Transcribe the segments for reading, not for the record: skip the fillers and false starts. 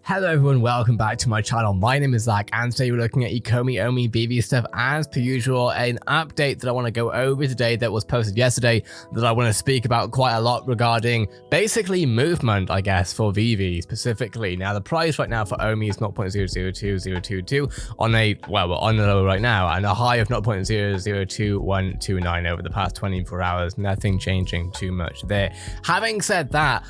Hello everyone, welcome back to my channel. My name is Zach and today we're looking at Ecomi Omi Veve stuff as per usual. An update that I want to go over today that was posted yesterday that I want to speak about quite a lot regarding basically movement, I guess, for VeVe specifically. Now the price right now for Omi is 0.002022 on a, well, we're on the low right now, and a high of 0.002129 over the past 24 hours. Nothing changing too much there. Having said that,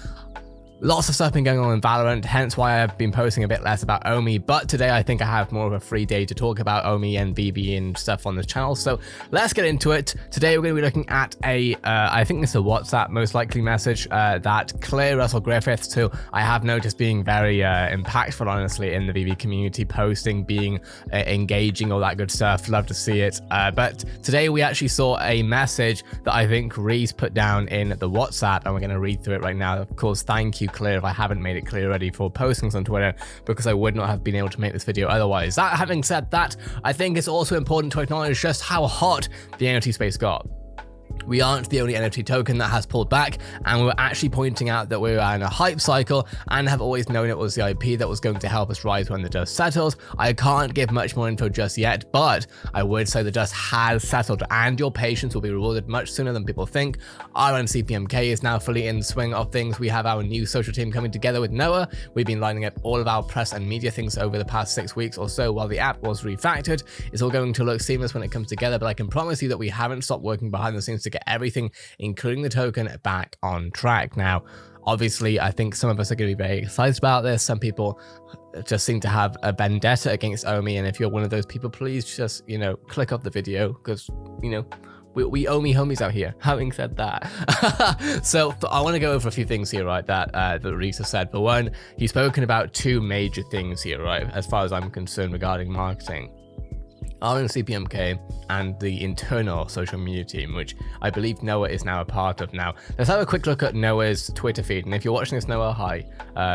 lots of stuff been going on in Valorant, hence why I've been posting a bit less about Omi, but today I think I have more of a free day to talk about Omi and VV and stuff on the channel, so let's get into it. Today we're going to be looking at a, I think it's a WhatsApp most likely message that Claire Russell Griffiths, who I have noticed being very impactful honestly in the VV community, posting, being engaging, all that good stuff, love to see it. But today we actually saw a message that I think Reese put down in the WhatsApp, and we're going to read through it right now. Of course, thank you Claire if I haven't made it clear already for postings on Twitter, because I would not have been able to make this video otherwise. That having said that, I think it's also important to acknowledge just how hot the NFT space got. We aren't the only NFT token that has pulled back, and we're actually pointing out that we're in a hype cycle and have always known it was the IP that was going to help us rise when the dust settles. I can't give much more info just yet, but I would say the dust has settled and your patience will be rewarded much sooner than people think. RNC PMK is now fully in the swing of things. We have our new social team coming together with Noah. We've been lining up all of our press and media things over the past 6 weeks or so while the app was refactored. It's all going to look seamless when it comes together, but I can promise you that we haven't stopped working behind the scenes to get everything, including the token, back on track. Now, obviously, I think some of us are going to be very excited about this. Some people just seem to have a vendetta against Omi, and if you're one of those people, please just, click off the video, because, we Omi homies out here. Having said that, so I want to go over a few things here, right, that Reese has said. For one, he's spoken about two major things here, right, as far as I'm concerned regarding marketing. RNC PMK and the internal social media team, which I believe Noah is now a part of. Now, let's have a quick look at Noah's Twitter feed. And if you're watching this, Noah, hi.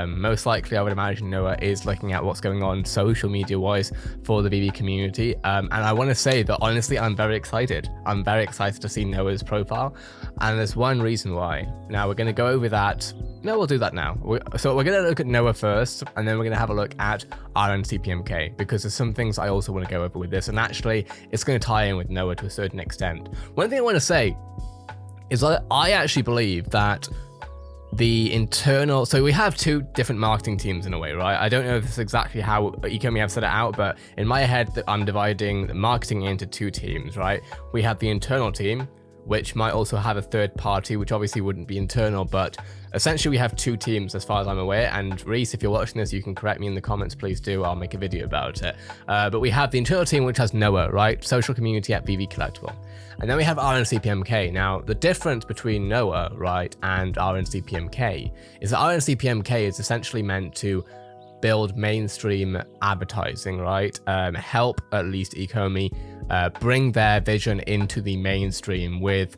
Most likely, I would imagine Noah is looking at what's going on social media-wise for the VV community. And I want to say that, honestly, I'm very excited. I'm very excited to see Noah's profile. And there's one reason why. Now, we're going to go over that. No, we'll do that now. So we're going to look at Noah first, and then we're going to have a look at R&Cpmk, because there's some things I also want to go over with this, and actually it's going to tie in with Noah to a certain extent. One thing I want to say is that I actually believe that the internal, so we have two different marketing teams in a way, right? I don't know if this is exactly how Ecomi have set it out, but in my head, I'm dividing the marketing into two teams, right? We have the internal team, which might also have a third party, which obviously wouldn't be internal, but essentially we have two teams as far as I'm aware. And Reese, if you're watching this, you can correct me in the comments, please do. I'll make a video about it. But we have the internal team, which has Noah, right? Social community at VV Collectible. And then we have R&Cpmk. Now, the difference between Noah, right, and R&Cpmk is that R&Cpmk is essentially meant to build mainstream advertising, right? Help at least Ecomi bring their vision into the mainstream with,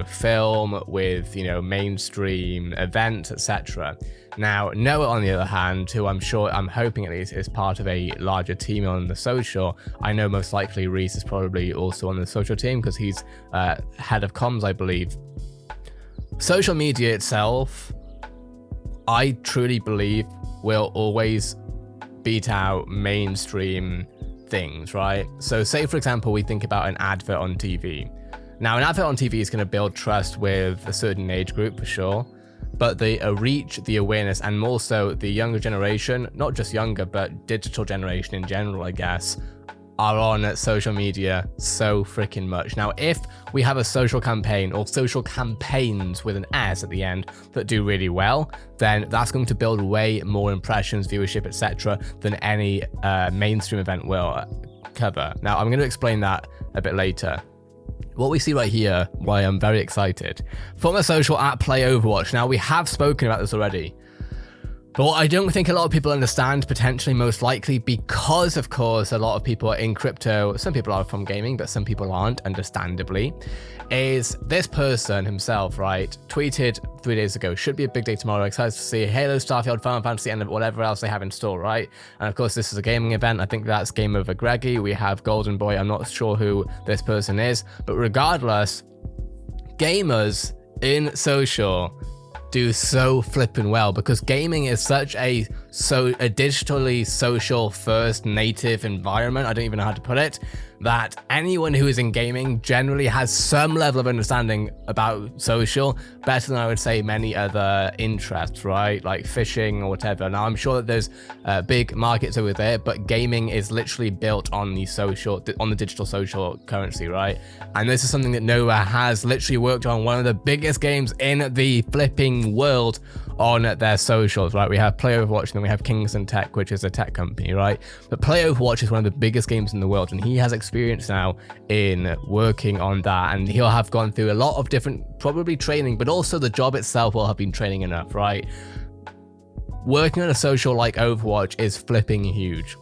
film, with, mainstream events, etc. Now, Noah, on the other hand, who I'm hoping at least is part of a larger team on the social. I know most likely Reese is probably also on the social team because he's head of comms, I believe. Social media itself, I truly believe, will always beat out mainstream things, right? So say, for example, we think about an advert on TV. Now, an advert on TV is going to build trust with a certain age group for sure, but the reach, the awareness, and more so the younger generation, not just younger, but digital generation in general, I guess, are on social media so freaking much. Now, if we have a social campaign or social campaigns with an S at the end that do really well, then that's going to build way more impressions, viewership, etc. than any mainstream event will cover. Now, I'm going to explain that a bit later. What we see right here, why I'm very excited. Former social app Play Overwatch. Now, we have spoken about this already. But what I don't think a lot of people understand, potentially most likely, because of course a lot of people are in crypto, some people are from gaming, but some people aren't, understandably, is this person himself, right, tweeted 3 days ago, should be a big day tomorrow, excited to see Halo, Starfield, Final Fantasy, and whatever else they have in store, right? And of course this is a gaming event. I think that's Game Over Greggy. We have Golden Boy. I'm not sure who this person is, but regardless, gamers in social do so flipping well, because gaming is such a digitally social first native environment, I don't even know how to put it, that anyone who is in gaming generally has some level of understanding about social, better than I would say many other interests, right? Like fishing or whatever. Now, I'm sure that there's big markets over there, but gaming is literally built on the digital social currency, right? And this is something that Nova has literally worked on, one of the biggest games in the flipping world on their socials, right? We have Play Overwatch, and then we have Kingston Tech, which is a tech company, right? But Play Overwatch is one of the biggest games in the world, and he has experience now in working on that, and he'll have gone through a lot of different, probably training, but also the job itself will have been training enough, right? Working on a social like Overwatch is flipping huge.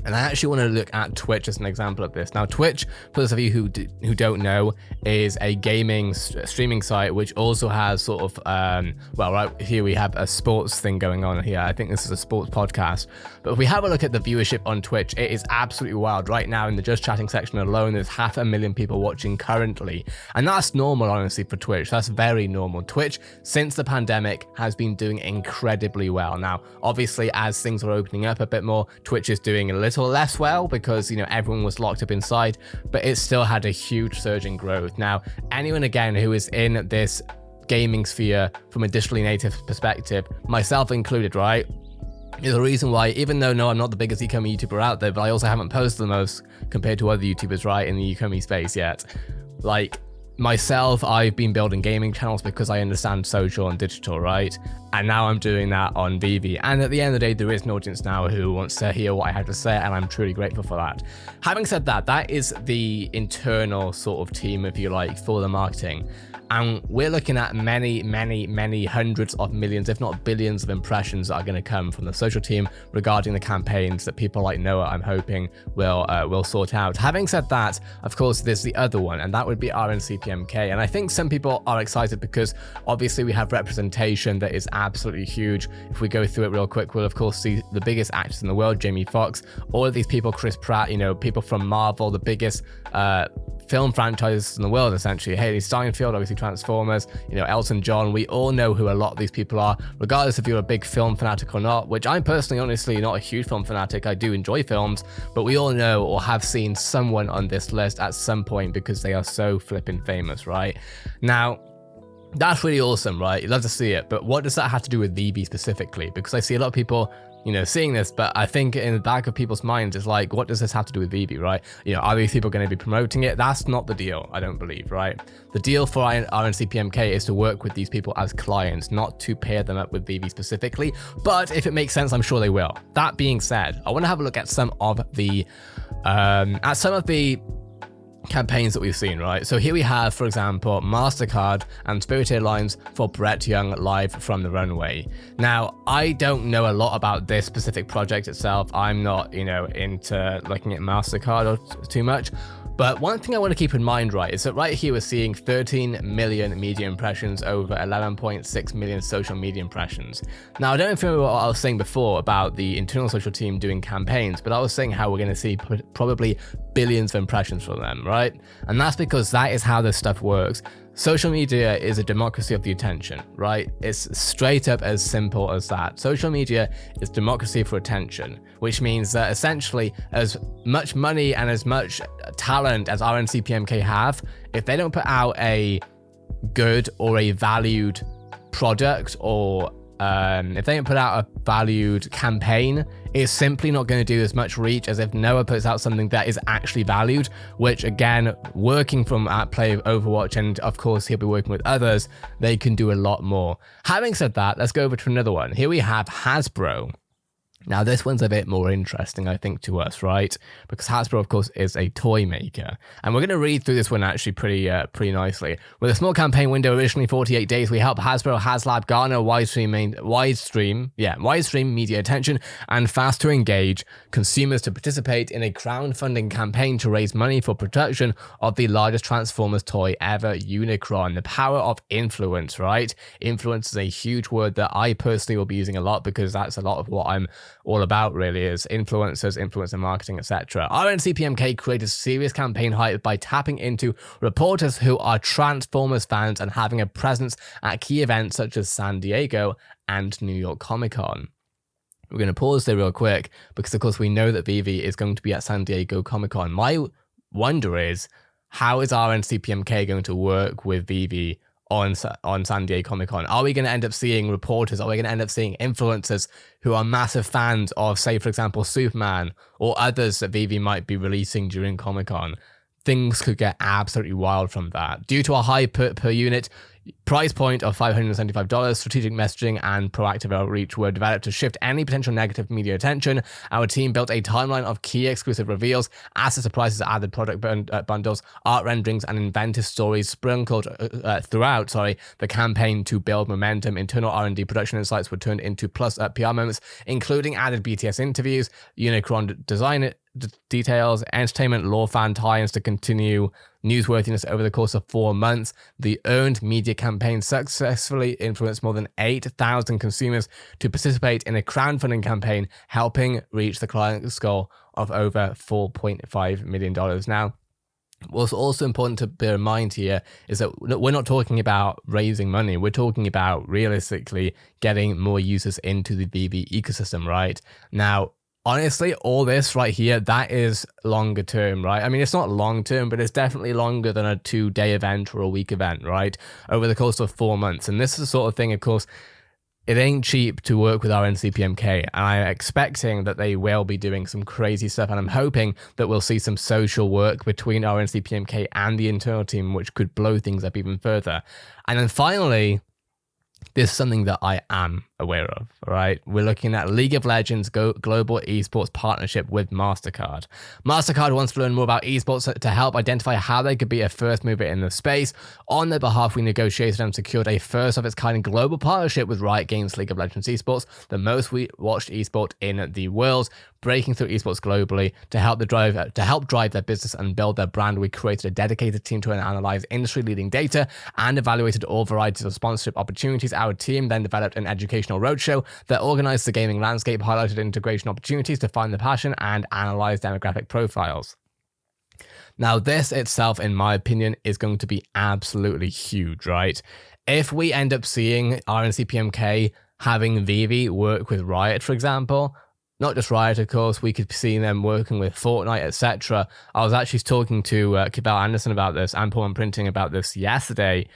And I actually want to look at Twitch as an example of this. Now, Twitch, for those of you who don't know, is a gaming streaming site which also has sort of, well, right here we have a sports thing going on here. I think this is a sports podcast. But if we have a look at the viewership on Twitch, it is absolutely wild. Right now in the Just Chatting section alone, there's 500,000 people watching currently. And that's normal, honestly, for Twitch. That's very normal. Twitch, since the pandemic, has been doing incredibly well. Now, obviously, as things are opening up a bit more, Twitch is doing a little less well because, you know, everyone was locked up inside, but it still had a huge surge in growth. Now, anyone again who is in this gaming sphere from a digitally native perspective, myself included, right, is the reason why, even though no, I'm not the biggest Ecomi YouTuber out there, but I also haven't posted the most compared to other YouTubers, right, in the Ecomi space yet. Like myself, I've been building gaming channels because I understand social and digital, right? And now I'm doing that on VeVe. And at the end of the day, there is an audience now who wants to hear what I have to say, and I'm truly grateful for that. Having said that, that is the internal sort of team, if you like, for the marketing. And we're looking at many hundreds of millions, if not billions of impressions that are going to come from the social team regarding the campaigns that people like Noah, I'm hoping, will sort out. Having said that, of course, there's the other one, and that would be RNC PMK. And I think some people are excited because obviously we have representation that is absolutely huge. If we go through it real quick, we'll of course see the biggest actors in the world, Jamie Foxx, all of these people, Chris Pratt, you know, people from Marvel, the biggest film franchises in the world, essentially. Haley Steinfeld, obviously Transformers, you know, Elton John. We all know who a lot of these people are, regardless if you're a big film fanatic or not, which I'm personally, honestly, not a huge film fanatic. I do enjoy films, but we all know or have seen someone on this list at some point because they are so flipping famous, right? Now, that's really awesome, right? You'd love to see it, but what does that have to do with VeVe specifically? Because I see a lot of people, you know, seeing this, but I think in the back of people's minds is like, what does this have to do with VeVe, right? You know, are these people going to be promoting it? That's not the deal, I don't believe, right? The deal for RNC PMK is to work with these people as clients, not to pair them up with VeVe specifically, but if it makes sense, I'm sure they will. That being said, I want to have a look at some of the campaigns that we've seen, right? So here we have, for example, MasterCard and Spirit Airlines for Brett Young live from the runway. Now, I don't know a lot about this specific project itself. I'm not, you know, into looking at MasterCard or too much. But one thing I want to keep in mind, right, is that right here we're seeing 13 million media impressions over 11.6 million social media impressions. Now, I don't know if you remember what I was saying before about the internal social team doing campaigns, but I was saying how we're going to see probably billions of impressions from them, right? And that's because that is how this stuff works. Social media is a democracy of the attention, right? It's straight up as simple as that. Social media is democracy for attention, which means that essentially as much money and as much talent as RNC PMK have, if they don't put out a good or a valued product, or if they don't put out a valued campaign, it's simply not going to do as much reach as if Noah puts out something that is actually valued, which again, working from at Play Overwatch, and of course he'll be working with others, they can do a lot more. Having said that, let's go over to another one. Here we have Hasbro. Now, this one's a bit more interesting, I think, to us, right? Because Hasbro, of course, is a toy maker. And we're going to read through this one actually pretty nicely. With a small campaign window, originally 48 days, we help Hasbro HasLab garner widestream media attention and faster engage consumers to participate in a crowdfunding campaign to raise money for production of the largest Transformers toy ever, Unicron. The power of influence, right? Influence is a huge word that I personally will be using a lot because that's a lot of what I'm all about, really, is influencers, influencer marketing, etc. RNC PMK created serious campaign hype by tapping into reporters who are Transformers fans and having a presence at key events such as San Diego and New York Comic Con. We're going to pause there real quick because, of course, we know that VeVe is going to be at San Diego Comic Con. My wonder is, how is R&Cpmk going to work with VeVe on San Diego Comic Con? Are we going to end up seeing reporters? Are we going to end up seeing influencers who are massive fans of, say, for example, Superman or others that VeVe might be releasing during Comic Con? Things could get absolutely wild from that. Due to a high per unit price point of $575, strategic messaging and proactive outreach were developed to shift any potential negative media attention. Our team built a timeline of key exclusive reveals, asset surprises, added product bundles, art renderings, and inventive stories sprinkled throughout the campaign to build momentum. Internal R&D production insights were turned into plus PR moments, including added BTS interviews, Unicron design details, entertainment lore fan tie-ins to continue newsworthiness over the course of 4 months. The earned media campaign successfully influenced more than 8,000 consumers to participate in a crowdfunding campaign, helping reach the client's goal of over $4.5 million. Now, what's also important to bear in mind here is that we're not talking about raising money. We're talking about realistically getting more users into the VeVe ecosystem, right? Now, honestly, all this right here, that is longer term, right? I mean, it's not long term, but it's definitely longer than a 2-day event or a week event, right? Over the course of 4 months. And this is the sort of thing, of course, it ain't cheap to work with R&Cpmk. And I'm expecting that they will be doing some crazy stuff. And I'm hoping that we'll see some social work between R&Cpmk and the internal team, which could blow things up even further. And then finally, this is something that I am aware of, right? We're looking at League of Legends global esports partnership with MasterCard. MasterCard wants to learn more about esports to help identify how they could be a first mover in the space. On their behalf, we negotiated and secured a first of its kind global partnership with Riot Games League of Legends esports, the most watched esport in the world, breaking through esports globally to help drive their business and build their brand. We created a dedicated team to analyze industry-leading data and evaluated all varieties of sponsorship opportunities. Our team then developed an educational roadshow that organized the gaming landscape, highlighted integration opportunities, defined the passion, and analyzed demographic profiles. Now, this itself, in my opinion, is going to be absolutely huge, right? If we end up seeing R&Cpmk having VeVe work with Riot, for example, not just Riot, of course, we could see them working with Fortnite, etc. I was actually talking to Kibel Anderson about this and Paul and Printing about this yesterday.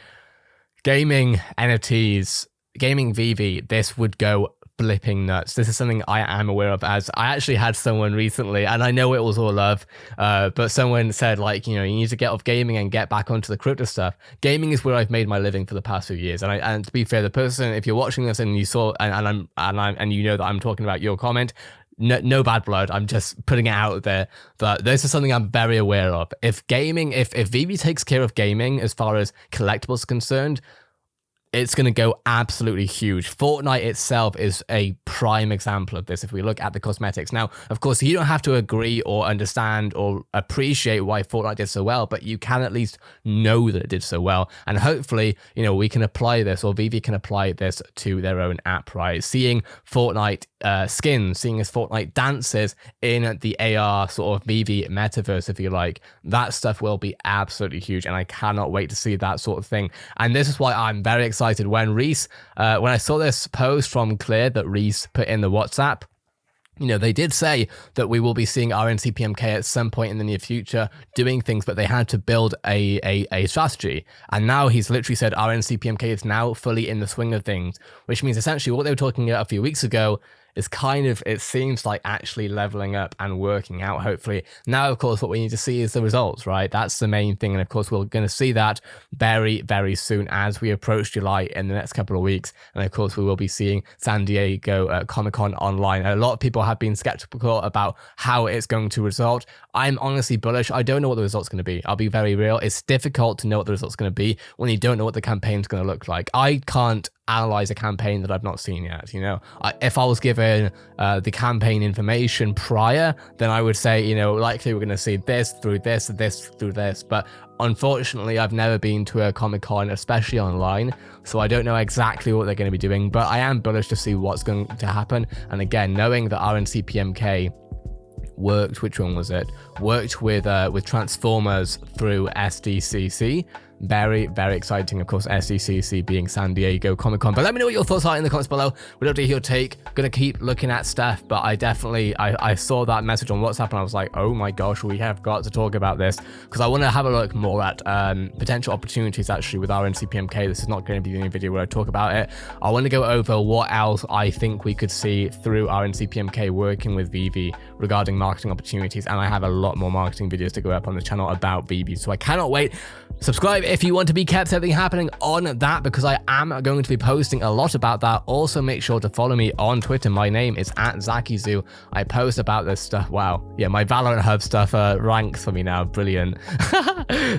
Gaming NFTs, gaming VeVe, this would go flipping nuts. This is something I am aware of, as I actually had someone recently, and I know it was all love, but someone said, like, you know, you need to get off gaming and get back onto the crypto stuff. Gaming is where I've made my living for the past few years, and to be fair, the person, if you're watching this and you saw, and you know that I'm talking about your comment, no bad blood. I'm just putting it out there. But this is something I'm very aware of. If VeVe takes care of gaming as far as collectibles are concerned, it's going to go absolutely huge. Fortnite itself is a prime example of this if we look at the cosmetics. Now, of course, you don't have to agree or understand or appreciate why Fortnite did so well, but you can at least know that it did so well. And hopefully, you know, we can apply this, or VeVe can apply this to their own app, right? Seeing Fortnite skins, seeing as Fortnite dances in the AR sort of VeVe metaverse, if you like, that stuff will be absolutely huge. And I cannot wait to see that sort of thing. And this is why I'm very excited when Reese, when I saw this post from Clear that Reese put in the WhatsApp, you know, they did say that we will be seeing R&Cpmk at some point in the near future doing things, but they had to build a strategy. And now he's literally said R&Cpmk is now fully in the swing of things, which means essentially what they were talking about a few weeks ago is kind of, it seems like, actually leveling up and working out, hopefully. Now, of course, what we need to see is the results, right? That's the main thing. And of course, we're going to see that very, very soon as we approach July in the next couple of weeks. And of course, we will be seeing San Diego Comic-Con online. A lot of people have been skeptical about how it's going to result. I'm honestly bullish. I don't know what the result's going to be. I'll be very real. It's difficult to know what the result's going to be when you don't know what the campaign's going to look like. I can't analyze a campaign that I've not seen yet. You know, if I was given the campaign information prior, then I would say, you know, likely we're going to see this through this, this through this. But unfortunately, I've never been to a Comic-Con, especially online, so I don't know exactly what they're going to be doing, but I am bullish to see what's going to happen. And again, knowing that RNC PMK worked, which one was it? Worked with Transformers through SDCC. Very, very exciting. Of course, SDCC being San Diego Comic-Con. But let me know what your thoughts are in the comments below. We'd love to hear your take. Gonna keep looking at stuff, but I saw that message on WhatsApp and I was like, oh my gosh, we have got to talk about this, because I want to have a look more at potential opportunities actually with RNC PMK. This is not going to be the only video where I talk about it. I want to go over what else I think we could see through RNC PMK working with VeVe regarding marketing opportunities, and I have a lot more marketing videos to go up on the channel about VeVe, so I cannot wait. Subscribe if you want to be kept everything happening on that, because I am going to be posting a lot about that. Also, make sure to follow me on Twitter. My name is @ZakiZoo. I post about this stuff. Wow, yeah, my Valorant Hub stuff ranks for me now. Brilliant.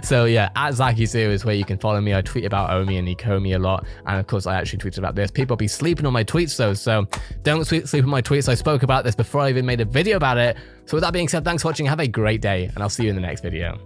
So yeah, @ZakiZoo is where you can follow me. I tweet about Omi and Ecomi a lot, and of course I actually tweeted about this. People be sleeping on my tweets though, so don't sleep on my tweets. I spoke about this before I even made a video about it. So with that being said, thanks for watching. Have a great day, and I'll see you in the next video.